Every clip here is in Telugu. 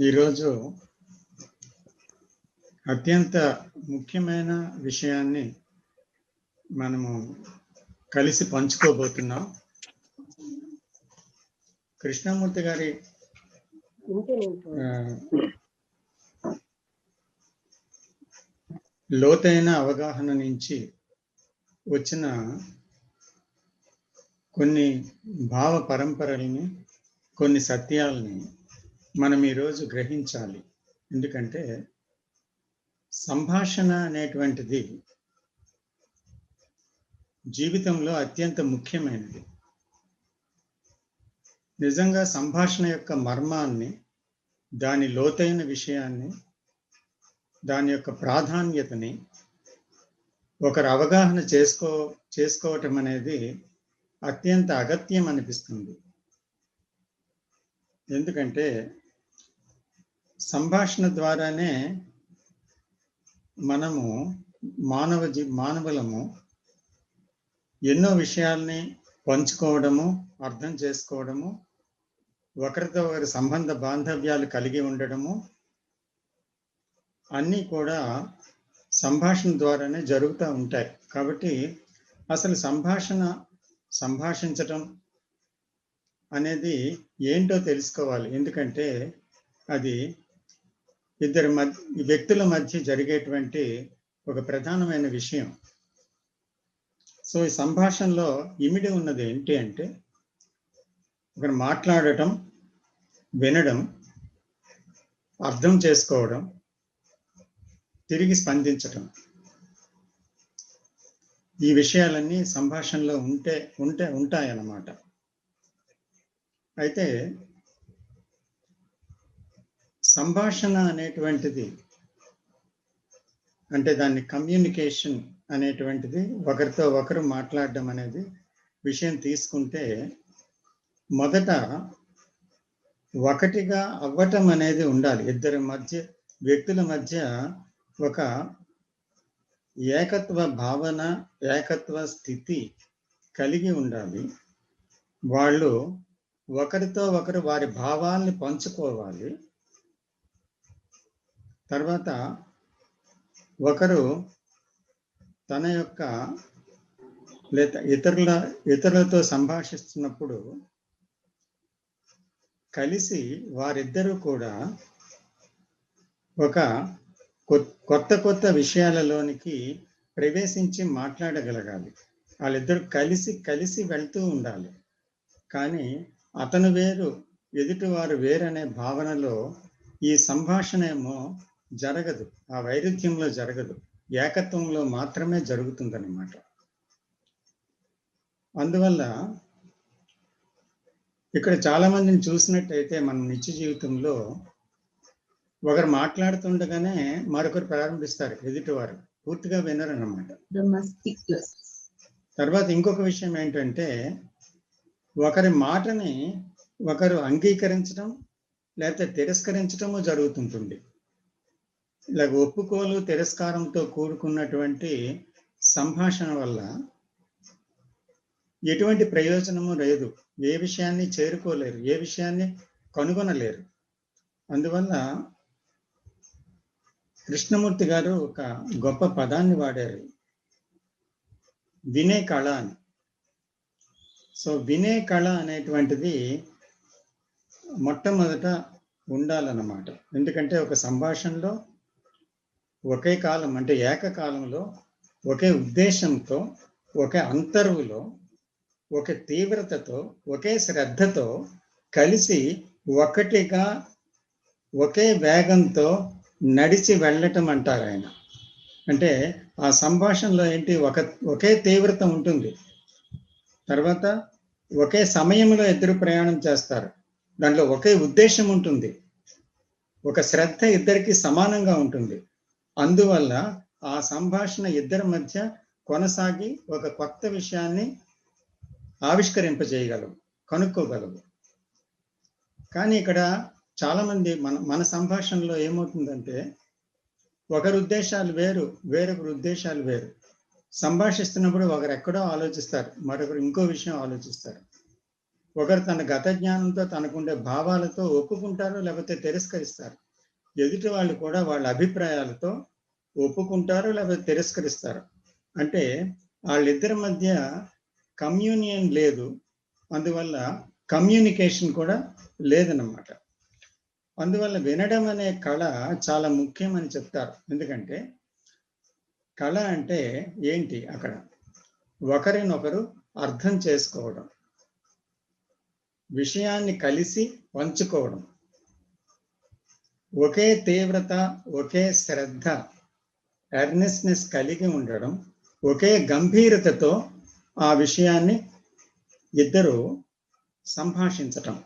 ఈరోజు అత్యంత ముఖ్యమైన విషయాన్ని మనము కలిసి పంచుకోబోతున్నాం. కృష్ణమూర్తి గారి లోతైన అవగాహన నుంచి వచ్చిన కొన్ని భావ పరంపరల్ని, కొన్ని సత్యాల్ని మనం ఈరోజు గ్రహించాలి. ఎందుకంటే సంభాషణ అనేటువంటిది జీవితంలో అత్యంత ముఖ్యమైనది. నిజంగా సంభాషణ యొక్క మర్మాన్ని, దాని లోతైన విషయాన్ని, దాని యొక్క ప్రాధాన్యతని ఒకరు అవగాహన చేసుకోవటం అనేది అత్యంత అగత్యం అనిపిస్తుంది. ఎందుకంటే సంభాషణ ద్వారానే మనము మానవులము ఎన్నో విషయాల్ని పంచుకోవడము, అర్థం చేసుకోవడము, ఒకరితో ఒకరి సంబంధ బాంధవ్యాలు కలిగి ఉండడము అన్నీ కూడా సంభాషణ ద్వారానే జరుగుతూ ఉంటాయి. కాబట్టి అసలు సంభాషించటం అనేది ఏంటో తెలుసుకోవాలి. ఎందుకంటే అది ఇద్దరు వ్యక్తుల మధ్య జరిగేటువంటి ఒక ప్రధానమైన విషయం. సో ఈ సంభాషణలో ఇమిడి ఉన్నది ఏంటి అంటే ఒకరు మాట్లాడటం, వినడం, అర్థం చేసుకోవడం, తిరిగి స్పందించటం. ఈ విషయాలన్నీ సంభాషణలో ఉంటాయన్నమాట. అయితే సంభాషణ అనేటువంటిది అంటే దాన్ని కమ్యూనికేషన్ అనేటువంటిది ఒకరితో ఒకరు మాట్లాడడం అనేది విషయం తీసుకుంటే మొదట ఒకటిగా అవ్వటం అనేది ఉండాలి. ఇద్దరి వ్యక్తుల మధ్య ఒక ఏకత్వ భావన, ఏకత్వ స్థితి కలిగి ఉండాలి. వాళ్ళు ఒకరితో ఒకరు వారి భావాల్ని పంచుకోవాలి. తర్వాత ఒకరు తన యొక్క లేదా ఇతరులతో సంభాషిస్తున్నప్పుడు కలిసి వారిద్దరూ కూడా ఒక కొత్త విషయాలలోనికి ప్రవేశించి మాట్లాడగలగాలి. వాళ్ళిద్దరూ కలిసి వెళ్తూ ఉండాలి. కానీ అతను వేరు, ఎదుటివారు వేరనే భావనలో ఈ సంభాషణ ఏమో జరగదు. ఆ వైరుధ్యంలో జరగదు, ఏకత్వంలో మాత్రమే జరుగుతుందన్నమాట. అందువల్ల ఇక్కడ చాలా మందిని చూసినట్టయితే మనం నిత్య జీవితంలో ఒకరు మాట్లాడుతుండగానే మరొకరు ప్రారంభిస్తారు, ఎదుటివారు పూర్తిగా వినరు అన్నమాట. తర్వాత ఇంకొక విషయం ఏంటంటే ఒకరి మాటని ఒకరు అంగీకరించడం లేకపోతే తిరస్కరించడము జరుగుతుంటుంది. ఇలా ఒప్పుకోలు తిరస్కారంతో కూడుకున్నటువంటి సంభాషణ వల్ల ఎటువంటి ప్రయోజనము లేదు. ఏ విషయాన్ని చేరుకోలేరు, ఏ విషయాన్ని కనుగొనలేరు. అందువల్ల కృష్ణమూర్తి గారు ఒక గొప్ప పదాన్ని వాడారు, వినే కళ అని. సో వినే కళ అనేటువంటిది మొట్టమొదట ఉండాలన్నమాట. ఎందుకంటే ఒక సంభాషణలో ఒకే కాలం అంటే ఏకకాలంలో ఒకే ఉద్దేశంతో, ఒకే అంతర్వులో, ఒకే తీవ్రతతో, ఒకే శ్రద్ధతో కలిసి ఒకటిగా ఒకే వేగంతో నడిచి వెళ్ళటం అంటారు ఆయన. అంటే ఆ సంభాషణలో ఏంటి, ఒకే తీవ్రత ఉంటుంది. తర్వాత ఒకే సమయంలో ఇద్దరు ప్రయాణం చేస్తారు. దాంట్లో ఒకే ఉద్దేశం ఉంటుంది, ఒక శ్రద్ధ ఇద్దరికి సమానంగా ఉంటుంది. అందువల్ల ఆ సంభాషణ ఇద్దరి మధ్య కొనసాగి ఒక కొత్త విషయాన్ని ఆవిష్కరింపజేయగలవు, కనుక్కోగలవు. కానీ ఇక్కడ చాలా మంది మన సంభాషణలో ఏమవుతుందంటే ఒకరి ఉద్దేశాలు వేరు, వేరొకరి ఉద్దేశాలు వేరు. సంభాషిస్తున్నప్పుడు ఒకరు ఎక్కడో ఆలోచిస్తారు, మరొకరు ఇంకో విషయం ఆలోచిస్తారు. ఒకరు తన గత జ్ఞానంతో తనకుండే భావాలతో ఒప్పుకుంటారు, లేకపోతే తిరస్కరిస్తారు. ఎదుటి వాళ్ళు కూడా వాళ్ళ అభిప్రాయాలతో ఒప్పుకుంటారు, లేకపోతే తిరస్కరిస్తారు. అంటే వాళ్ళిద్దరి మధ్య కమ్యూనియన్ లేదు, అందువల్ల కమ్యూనికేషన్ కూడా లేదన్నమాట. అందువల్ల వినడం అనే కళ చాలా ముఖ్యం అని చెప్తారు. ఎందుకంటే కళ అంటే ఏంటి? అక్కడ ఒకరినొకరు అర్థం చేసుకోవడం, విషయాన్ని కలిసి పంచుకోవడం, ఒకే తీవ్రత, ఒకే శ్రద్ధ, ఎర్నెస్నెస్ కలిగి ఉండడం, ఒకే గంభీరతతో ఆ విషయాన్ని ఇద్దరు సంభాషించటం.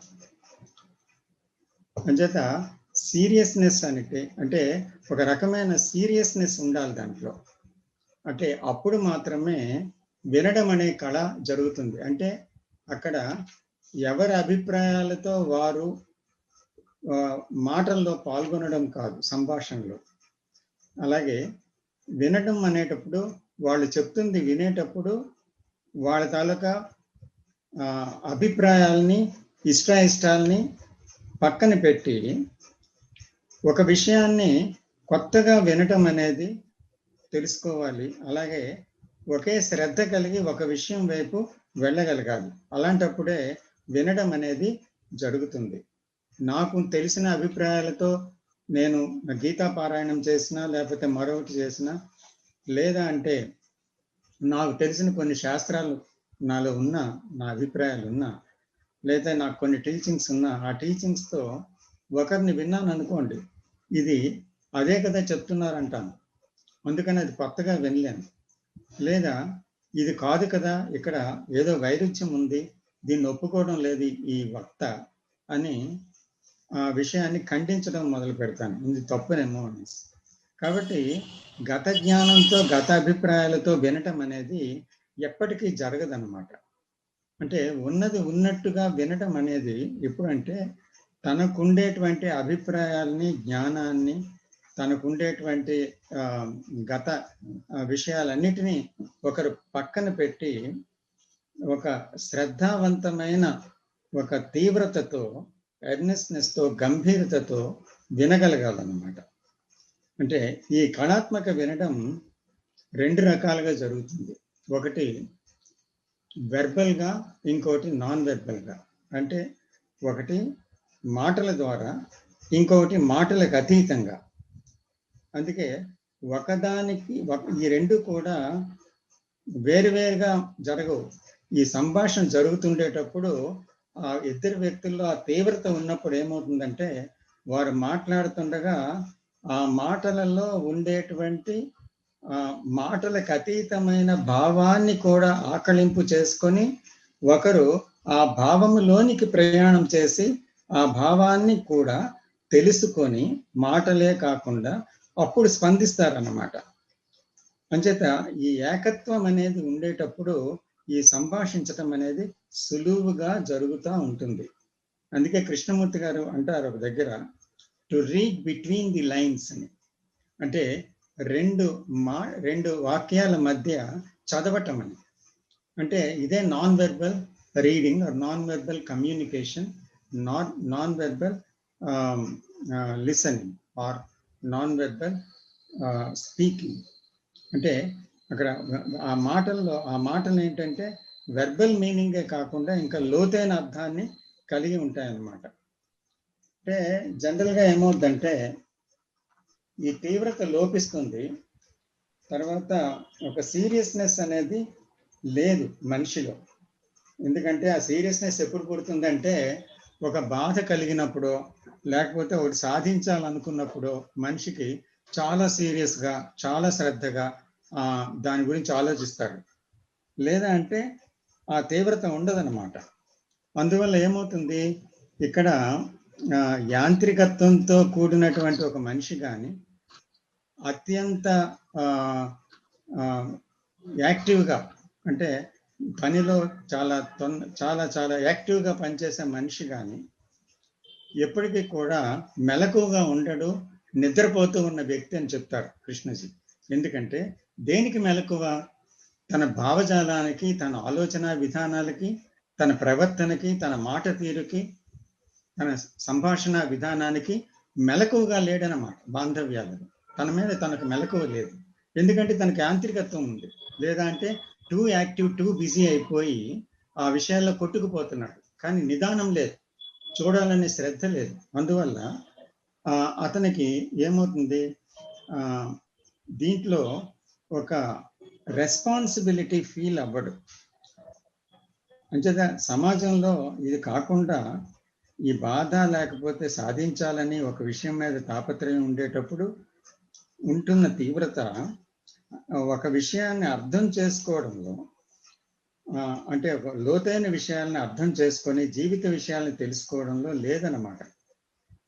అంచేత సీరియస్నెస్ అంటే ఒక రకమైన సీరియస్నెస్ ఉండాలి దాంట్లో. అంటే అప్పుడు మాత్రమే వినడం అనే కళ జరుగుతుంది. అంటే అక్కడ ఎవరి అభిప్రాయాలతో వారు మాటల్లో పాల్గొనడం కాదు, సంభాషణలో. అలాగే వినడం అనేటప్పుడు వాళ్ళు చెప్తుంది వినేటప్పుడు వాళ్ళ తాలూకా అభిప్రాయాల్ని, ఇష్టాయిష్టాలని పక్కన పెట్టి ఒక విషయాన్ని కొత్తగా వినటం అనేది తెలుసుకోవాలి. అలాగే ఒకే శ్రద్ధ కలిగి ఒక విషయం వైపు వెళ్ళగలగాలి. అలాంటప్పుడే వినడం అనేది జరుగుతుంది. నాకు తెలిసిన అభిప్రాయాలతో నేను గీతా పారాయణం చేసినా, లేకపోతే మరొకటి చేసినా, లేదా అంటే నాకు తెలిసిన కొన్ని శాస్త్రాలు నాలో ఉన్నా, నా అభిప్రాయాలు ఉన్నా, లేదా నాకు కొన్ని టీచింగ్స్ ఉన్నా, ఆ టీచింగ్స్తో ఒకరిని విన్నాను అనుకోండి, ఇది అదే కదా చెప్తున్నారంటాను, అందుకని అది కొత్తగా వినలేను. లేదా ఇది కాదు కదా, ఇక్కడ ఏదో వైరుధ్యం ఉంది, దీన్ని ఒప్పుకోవడం లేదు ఈ వక్త అని ఆ విషయాన్ని ఖండించడం మొదలు పెడతాను, ఇది తప్పునేమో అని. కాబట్టి గత జ్ఞానంతో, గత అభిప్రాయాలతో వినటం అనేది ఎప్పటికీ జరగదన్నమాట. అంటే ఉన్నది ఉన్నట్టుగా వినటం అనేది ఎప్పుడంటే తనకుండేటువంటి అభిప్రాయాల్ని, జ్ఞానాన్ని, తనకుండేటువంటి గత విషయాలన్నిటినీ ఒకరు పక్కన పెట్టి ఒక శ్రద్ధావంతమైన ఒక తీవ్రతతో, ఎర్నెస్నెస్తో, గంభీరతతో వినగలగాలన్నమాట. అంటే ఈ కళాత్మక వినడం రెండు రకాలుగా జరుగుతుంది. ఒకటి వెర్బల్గా, ఇంకోటి నాన్ వెర్బల్గా. అంటే ఒకటి మాటల ద్వారా, ఇంకొకటి మాటలకు అతీతంగా. అందుకే ఈ రెండు కూడా వేరువేరుగా జరగవు. ఈ సంభాషణ జరుగుతుండేటప్పుడు ఆ ఇద్దరు వ్యక్తుల్లో ఆ తీవ్రత ఉన్నప్పుడు ఏమవుతుందంటే వారు మాట్లాడుతుండగా ఆ మాటలలో ఉండేటువంటి మాటలకు అతీతమైన భావాన్ని కూడా ఆకళింపు చేసుకొని ఒకరు ఆ భావములోనికి ప్రయాణం చేసి ఆ భావాన్ని కూడా తెలుసుకొని మాటలే కాకుండా అప్పుడు స్పందిస్తారన్నమాట. అంచేత ఈ ఏకత్వం అనేది ఉండేటప్పుడు ఈ సంభాషించటం అనేది సులువుగా జరుగుతూ ఉంటుంది. అందుకే కృష్ణమూర్తి గారు అంటారు ఒక దగ్గర, to read between the lines అని. అంటే రెండు వాక్యాల మధ్య చదవటం అని. అంటే ఇదే non verbal reading or non verbal communication, non verbal listening or non verbal speaking. అంటే అక్కడ ఆ మాటలు ఏంటంటే వెర్బల్ మీనింగే కాకుండా ఇంకా లోతైన అర్థాన్ని కలిగి ఉంటాయన్నమాట. అంటే జనరల్గా ఏమవుతుందంటే ఈ తీవ్రత లోపిస్తుంది, తర్వాత ఒక సీరియస్నెస్ అనేది లేదు మనిషిలో. ఎందుకంటే ఆ సీరియస్నెస్ ఎప్పుడు పుడుతుందంటే ఒక బాధ కలిగినప్పుడు, లేకపోతే ఒకటి సాధించాలనుకున్నప్పుడు మనిషికి చాలా సీరియస్గా, చాలా శ్రద్ధగా దాని గురించి ఆలోచిస్తాడు. లేదా అంటే ఆ తీవ్రత ఉండదన్నమాట. అందువల్ల ఏమవుతుంది, ఇక్కడ యాంత్రికత్వంతో కూడినటువంటి ఒక మనిషి కానీ, అత్యంత యాక్టివ్గా, అంటే పనిలో చాలా చాలా యాక్టివ్గా పనిచేసే మనిషి కానీ ఎప్పటికీ కూడా మెలకువగా ఉండడు, నిద్రపోతూ ఉన్న వ్యక్తి అని చెప్తారు కృష్ణజీ. ఎందుకంటే దేనికి మెలకువ? తన భావజాలానికి, తన ఆలోచన విధానాలకి తన ప్రవర్తనకి, తన మాట తీరుకి, తన సంభాషణ విధానానికి మెలకువగా లేడనమాట. బాంధవ్యాలను తన మీద తనకు మెలకువ లేదు. ఎందుకంటే తనకి యాంత్రికత్వం ఉంది. లేదా అంటే టూ యాక్టివ్, టూ బిజీ అయిపోయి ఆ విషయాల్లో కొట్టుకుపోతున్నాడు. కానీ నిదానం లేదు, చూడాలనే శ్రద్ధ లేదు. అందువల్ల అతనికి ఏమవుతుంది, దీంట్లో ఒక రెస్పాన్సిబిలిటీ ఫీల్ అవ్వడు. అంచేత సమాజంలో ఇది కాకుండా ఈ బాధ లేకపోతే సాధించాలని ఒక విషయం మీద తాపత్రయం ఉండేటప్పుడు ఉంటున్న తీవ్రత ఒక విషయాన్ని అర్థం చేసుకోవడంలో, అంటే ఒక లోతైన విషయాలను అర్థం చేసుకొని జీవిత విషయాలను తెలుసుకోవడంలో లేదన్నమాట.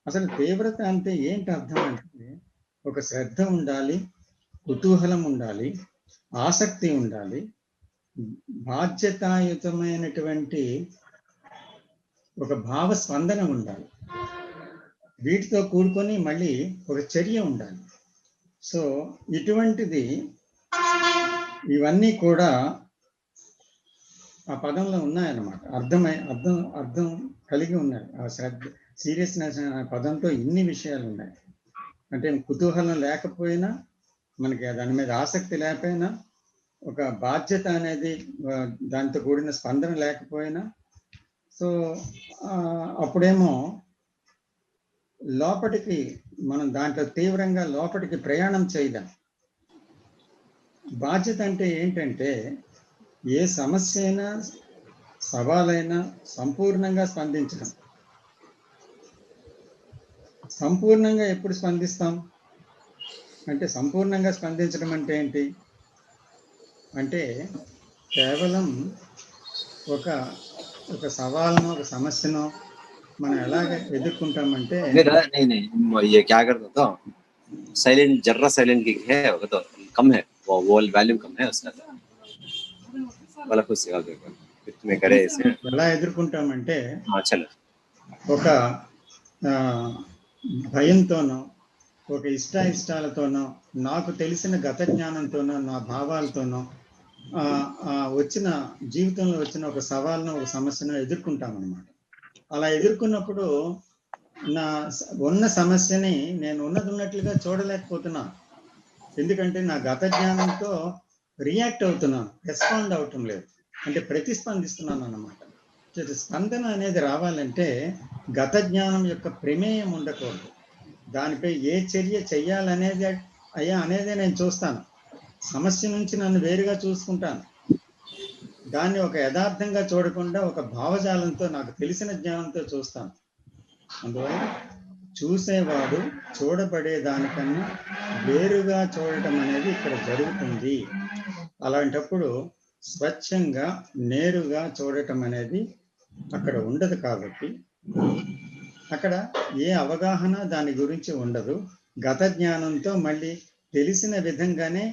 అసలు తీవ్రత అంటే ఏంటి అర్థం అంటే ఒక శ్రద్ధ ఉండాలి, కుతూహలం ఉండాలి, ఆసక్తి ఉండాలి, బాధ్యతాయుతమైనటువంటి ఒక భావ స్పందన ఉండాలి. వీటితో కూడుకొని మళ్ళీ ఒక చర్య ఉండాలి. సో ఇటువంటిది ఇవన్నీ కూడా ఆ పదంలో ఉన్నాయన్నమాట. అర్థం కలిగి ఉన్నాయి. ఆ శ్రద్ధ, సీరియస్నెస్ అనే పదంతో ఇన్ని విషయాలు ఉన్నాయి. అంటే కుతూహలం లేకపోయినా, మనకి దాని మీద ఆసక్తి లేకపోయినా, ఒక బాధ్యత అనేది దాంతో కూడిన స్పందన లేకపోయినా, సో అప్పుడేమో లోపటికి మనం దాంట్లో తీవ్రంగా లోపటికి ప్రయాణం చేయదాం. బాధ్యత అంటే ఏంటంటే ఏ సమస్య అయినా, సవాలైనా సంపూర్ణంగా స్పందించడం. సంపూర్ణంగా ఎప్పుడు స్పందిస్తాం అంటే, సంపూర్ణంగా స్పందించడం అంటే ఏంటి అంటే కేవలం ఒక సవాల్నో, ఒక సమస్యనో మనం ఎలాగ ఎదుర్కొంటామంటే, साइलेंट जर्रा साइलेंट की है वो तो कम है, वो वॉल्यूम कम है उसका वाला कुछ सिखा दो में करे इसे ఎలా ఎదుర్కొంటామంటే चलो ఒక భయంతోనో, ఒక ఇష్టాలతోనో, నాకు తెలిసిన గత జ్ఞానంతోనో, నా భావాలతోనో వచ్చిన జీవితంలో వచ్చిన ఒక సవాల్ను, ఒక సమస్యను ఎదుర్కొంటాం అన్నమాట. అలా ఎదుర్కొన్నప్పుడు నా ఉన్న సమస్యని నేను ఉన్నట్లుగా చూడలేకపోతున్నాను. ఎందుకంటే నా గత జ్ఞానంతో రియాక్ట్ అవుతున్నాను, రెస్పాండ్ అవటం లేదు, అంటే ప్రతిస్పందిస్తున్నాను అన్నమాట. స్పందన అనేది రావాలంటే గత జ్ఞానం యొక్క ప్రమేయం ఉండకూడదు. దానిపై ఏ చర్య చెయ్యాలనేది అనేదే నేను చూస్తాను. సమస్య నుంచి నన్ను వేరుగా చూసుకుంటాను. దాన్ని ఒక యథార్థంగా చూడకుండా ఒక భావజాలంతో, నాకు తెలిసిన జ్ఞానంతో చూస్తాను. అందువల్ల చూసేవాడు చూడబడే దానికన్నా వేరుగా చూడటం అనేది ఇక్కడ జరుగుతుంది. అలాంటప్పుడు స్వచ్ఛంగా, నేరుగా చూడటం అనేది అక్కడ ఉండదు. కాబట్టి అక్కడ ఏ అవగాహన దాని గురించి ఉండదు. గత జ్ఞానంతో మళ్ళీ తెలిసిన విధంగానే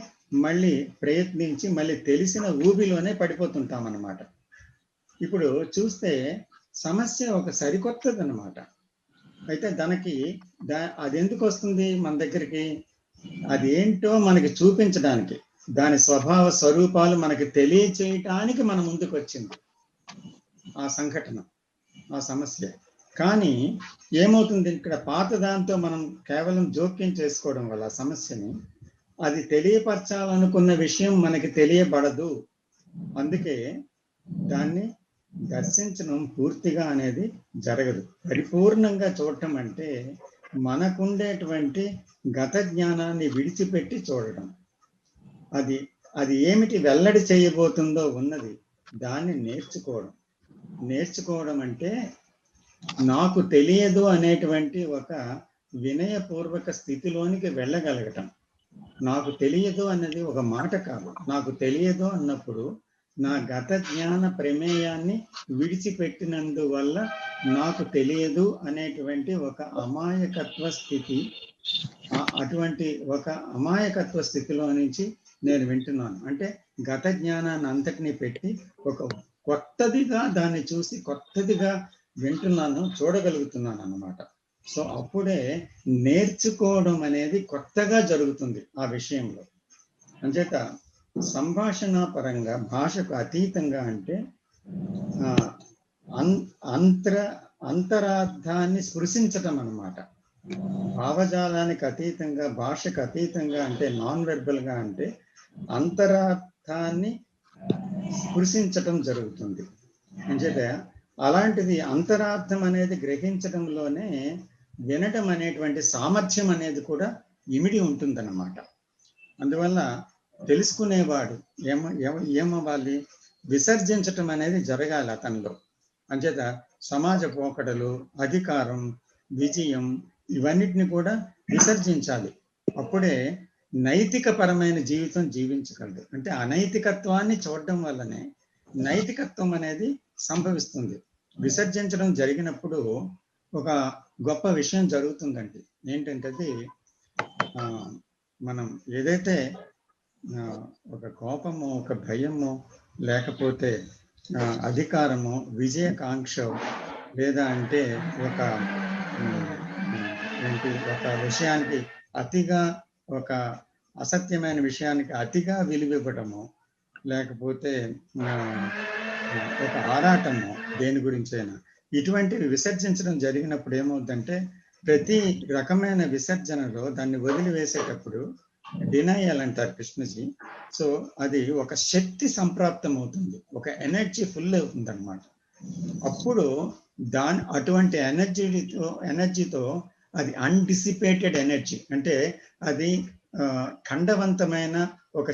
మళ్ళీ ప్రయత్నించి మళ్ళీ తెలిసిన ఊబిలోనే పడిపోతుంటాం అన్నమాట. ఇప్పుడు చూస్తే సమస్య ఒక సరికొత్తది అన్నమాట. అయితే అది ఎందుకు వస్తుంది మన దగ్గరికి? అది ఏంటో మనకి చూపించడానికి, దాని స్వభావ స్వరూపాలు మనకి తెలియచేయటానికి మన ముందుకు వచ్చింది ఆ సంఘటన, ఆ సమస్య. కానీ ఏమవుతుంది, ఇక్కడ పాత దాంతో మనం కేవలం జోక్యం చేసుకోవడం వల్ల సమస్యని, అది తెలియపరచాలనుకున్న విషయం మనకి తెలియబడదు. అందుకే దాన్ని దర్శించడం పూర్తిగా అనేది జరగదు. పరిపూర్ణంగా చూడటం అంటే మనకుండేటువంటి గత జ్ఞానాన్ని విడిచిపెట్టి చూడడం. అది ఏమిటి వెల్లడి చేయబోతుందో ఉన్నది దాన్ని నేర్చుకోవడం అంటే నాకు తెలియదు అనేటువంటి ఒక వినయపూర్వక స్థితిలోనికి వెళ్ళగలగటం. నాకు తెలియదు అన్నది ఒక మాట కాదు. నాకు తెలియదు అన్నప్పుడు నా గత జ్ఞాన ప్రమేయాన్ని విడిచిపెట్టినందువల్ల నాకు తెలియదు అనేటువంటి ఒక అమాయకత్వ స్థితి, అటువంటి ఒక అమాయకత్వ స్థితిలో నుంచి నేను వింటున్నాను. అంటే గత జ్ఞానాన్ని అంతటినీ పెట్టి ఒక కొత్తదిగా దాన్ని చూసి కొత్తదిగా వింటున్నాను, చూడగలుగుతున్నాను అన్నమాట. సో అప్పుడే నేర్చుకోవడం అనేది కొత్తగా జరుగుతుంది ఆ విషయంలో. అంచేత సంభాషణ పరంగా భాషకు అతీతంగా అంటే అంతరార్థాన్ని స్పృశించటం అన్నమాట. భావజాలానికి అతీతంగా, భాషకు అతీతంగా, అంటే నాన్ వెర్బల్ గా, అంటే అంతరార్థాన్ని స్పృశించటం జరుగుతుంది. అంటే అలాంటిది అంతరార్థం అనేది గ్రహించడంలోనే వినటం అనేటువంటి సామర్థ్యం అనేది కూడా ఇమిడి ఉంటుందన్నమాట. అందువల్ల తెలుసుకునేవాడు ఏమవ్వాలి, విసర్జించటం అనేది జరగాలి అతనిలో. అంచేత సమాజ పోకడలు, అధికారం, విజయం, ఇవన్నిటిని కూడా విసర్జించాలి. అప్పుడే నైతిక పరమైన జీవితం జీవించగలడు. అంటే అనైతికత్వాన్ని చూడడం వల్లనే నైతికత్వం అనేది సంభవిస్తుంది. విసర్జించడం జరిగినప్పుడు ఒక గొప్ప విషయం జరుగుతుందండి. ఏంటంటే మనం ఏదైతే ఒక కోపము, ఒక భయము, లేకపోతే అధికారము, విజయకాంక్ష, లేదా అంటే ఒక విషయానికి అతిగా, ఒక అసత్యమైన విషయానికి అతిగా విలువివ్వటము, లేకపోతే ఒక ఆరాటము దేని గురించైనా, ఇటువంటివి విసర్జించడం జరిగినప్పుడు ఏమవుతుందంటే ప్రతి రకమైన విసర్జనలో దాన్ని వదిలివేసేటప్పుడు డినయల్ అంటారు కృష్ణజీ. సో అది ఒక శక్తి సంప్రాప్తం అవుతుంది, ఒక ఎనర్జీ ఫుల్ అవుతుంది అన్నమాట. అప్పుడు అటువంటి ఎనర్జీతో అది అన్డిసిపేటెడ్ ఎనర్జీ, అంటే అది ఖండవంతమైన ఒక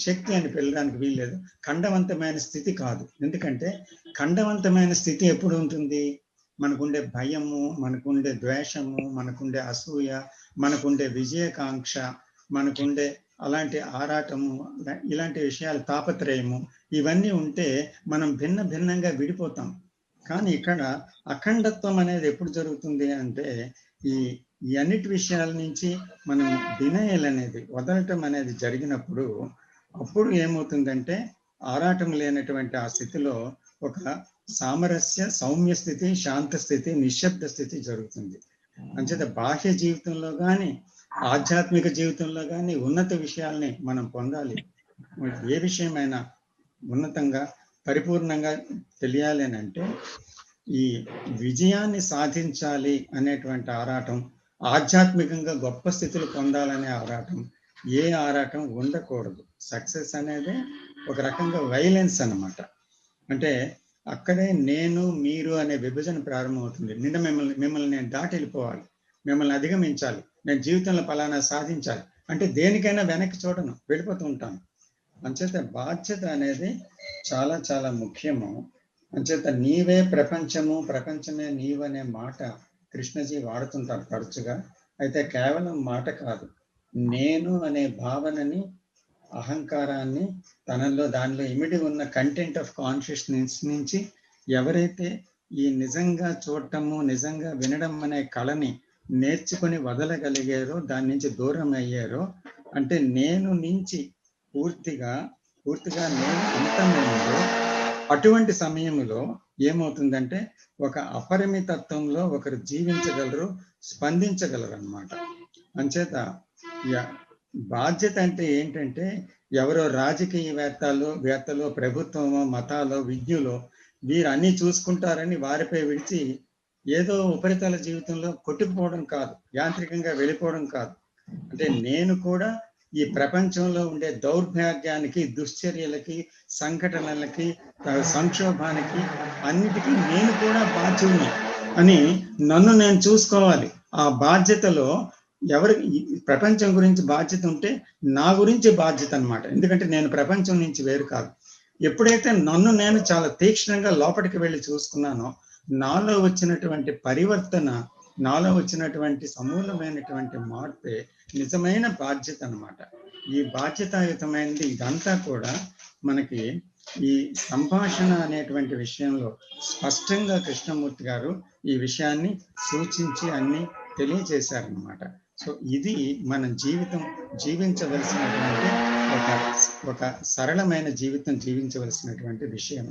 శక్తి అని పిలవడానికి వీల్లేదు. ఖండవంతమైన స్థితి కాదు. ఎందుకంటే ఖండవంతమైన స్థితి ఎప్పుడు ఉంటుంది? మనకుండే భయము, మనకుండే ద్వేషము, మనకుండే అసూయ, మనకుండే విజయకాంక్ష, మనకుండే అలాంటి ఆరాటము, ఇలాంటి విషయాలు, తాపత్రయము, ఇవన్నీ ఉంటే మనం భిన్నంగా విడిపోతాం. కానీ ఇక్కడ అఖండత్వం అనేది ఎప్పుడు జరుగుతుంది అంటే ఈ అన్నిటి విషయాల నుంచి మనం డినయల్ అనేది వదలటం అనేది జరిగినప్పుడు, అప్పుడు ఏమవుతుందంటే ఆరాటం లేనటువంటి ఆ స్థితిలో ఒక సామరస్య, సౌమ్య స్థితి, శాంత స్థితి, నిశ్శబ్ద స్థితి జరుగుతుంది. అంచేత బాహ్య జీవితంలో కానీ, ఆధ్యాత్మిక జీవితంలో కానీ ఉన్నత విషయాల్ని మనం పొందాలి. ఏ విషయమైనా ఉన్నతంగా, పరిపూర్ణంగా తెలియాలి అని అంటే ఈ విజయాన్ని సాధించాలి అనేటువంటి ఆరాటం, ఆధ్యాత్మికంగా గొప్ప స్థితులు పొందాలనే ఆరాటం, ఏ ఆరాటం ఉండకూడదు. సక్సెస్ అనేది ఒక రకంగా వైలెన్స్ అన్నమాట. అంటే అక్కడే నేను, మీరు అనే విభజన ప్రారంభమవుతుంది. మిమ్మల్ని నేను దాటి వెళ్ళిపోవాలి, మిమ్మల్ని అధిగమించాలి, నేను జీవితంలో ఫలానా సాధించాలి అంటే దేనికైనా వెనక్కి చూడను, వెళ్ళిపోతూ ఉంటాను. అంచేత బాధ్యత అనేది చాలా చాలా ముఖ్యము. అంచేత నీవే ప్రపంచము, ప్రపంచమే నీవనే మాట కృష్ణజీ వాడుతుంటారు తరచుగా. అయితే కేవలం మాట కాదు, నేను అనే భావనని, అహంకారాన్ని దానిలో ఇమిడి ఉన్న కంటెంట్ ఆఫ్ కాన్షియస్నెస్ నుంచి ఎవరైతే ఈ నిజంగా చూడటము, నిజంగా వినడం అనే కళని నేర్చుకొని వదలగలిగారో, దాని నుంచి దూరం అయ్యారో, అంటే నేను నుంచి పూర్తిగా నేను అంతమైందో, అటువంటి సమయంలో ఏమవుతుందంటే ఒక అపరిమితత్వంలో ఒకరు జీవించగలరు, స్పందించగలరు అన్నమాట. అంచేత బాధ్యత అంటే ఏంటంటే ఎవరో రాజకీయవేత్తలు, ప్రభుత్వమో, మతాలో, విద్యలో వీరు అన్ని చూసుకుంటారని వారిపై విడిచి ఏదో ఉపరితల జీవితంలో కొట్టుకుపోవడం కాదు, యాంత్రికంగా వెళ్ళిపోవడం కాదు. అంటే నేను కూడా ఈ ప్రపంచంలో ఉండే దౌర్భాగ్యానికి, దుశ్చర్యలకి, సంఘటనలకి, సంక్షోభానికి అన్నిటికీ నేను కూడా బాధ్యుడిని అని నన్ను నేను చూసుకోవాలి. ఆ బాధ్యతలో ఎవరికి ప్రపంచం గురించి బాధ్యత ఉంటే నా గురించి బాధ్యత అన్నమాట. ఎందుకంటే నేను ప్రపంచం నుంచి వేరు కాదు. ఎప్పుడైతే నన్ను నేను చాలా తీక్షణంగా లోపలికి వెళ్ళి చూసుకున్నానో, నాలో వచ్చినటువంటి పరివర్తన, నాలో వచ్చినటువంటి సమూలమైనటువంటి మార్పే నిజమైన బాధ్యత అన్నమాట. ఈ బాధ్యతాయుతమైనది ఇదంతా కూడా మనకి ఈ సంభాషణ అనేటువంటి విషయంలో స్పష్టంగా కృష్ణమూర్తి గారు ఈ విషయాన్ని సూచించి అన్ని తెలియజేశారన్నమాట. సో ఇది మన జీవించవలసినటువంటి ఒక సరళమైన జీవితం జీవించవలసినటువంటి విషయం.